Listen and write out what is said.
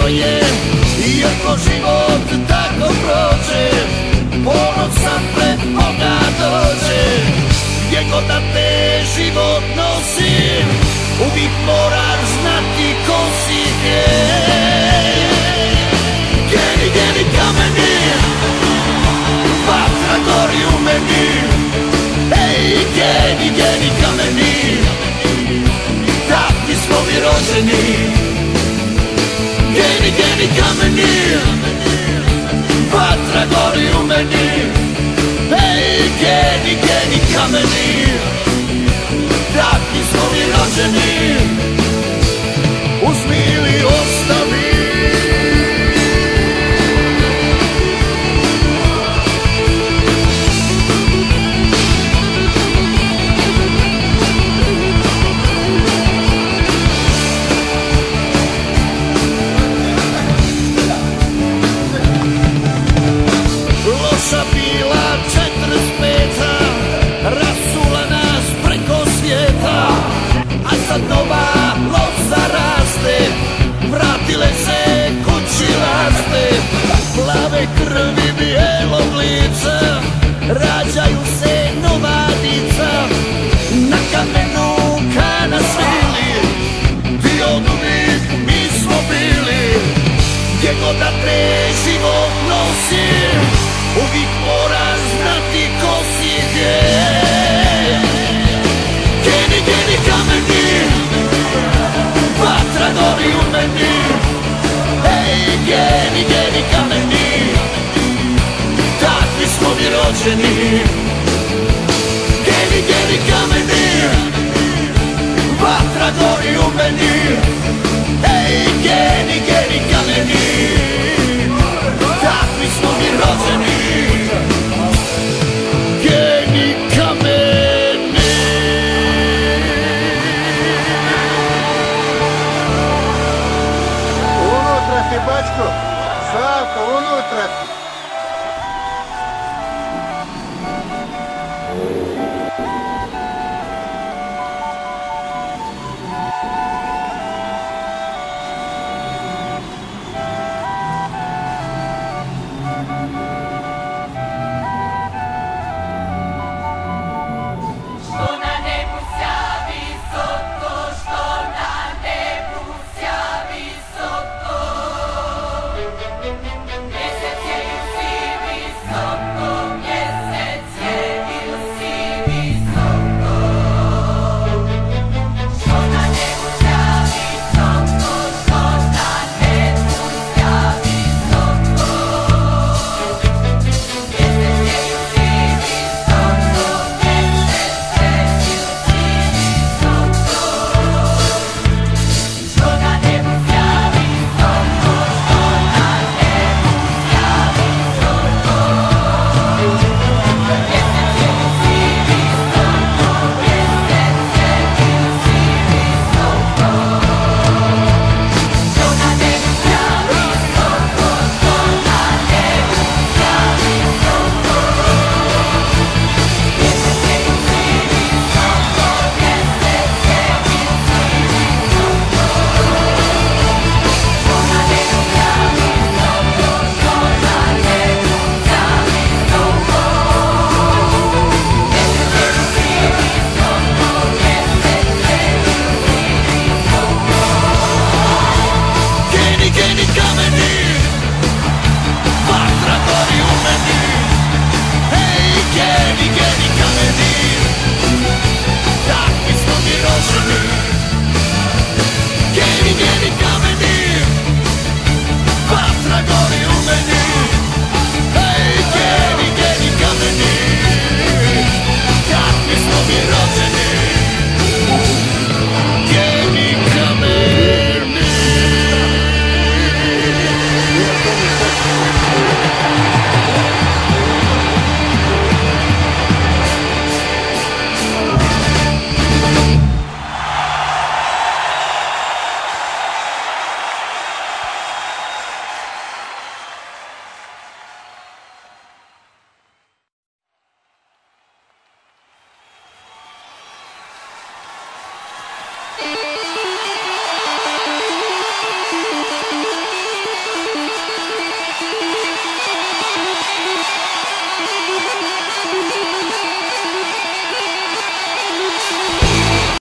je, iako život tako prođe, ponosan pred Boga dođe. Gdje god da te život nosi, uvijek moraš znati ko si. Geni, geni, kameni, vatra gori u meni. Ej, geni, geni, kameni, takvi smo mi rođeni. Geni, geni, kameni, vatra gori u meni. Ej, geni, geni, kameni, takvi smo mi rođeni. Uzmi ili ostavi. Loša bila 45-a, rasula nas preko svijeta, a sad nova loza raste, vratile se kući laste. Plave krvi bijelog lica, rađaju se nova dica. Na kamenu kana svili, ti od uvijek mi smo bili. Gdje god da te život nosi, uvijek moraš znati ko si. Geni, geni, kameni, vatra gori u meni. Ej, geni, geni, kameni, takvi smo mi rođeni. Geni, geni, kameni, vatra gori u meni. Ej, geni, geni, kameni,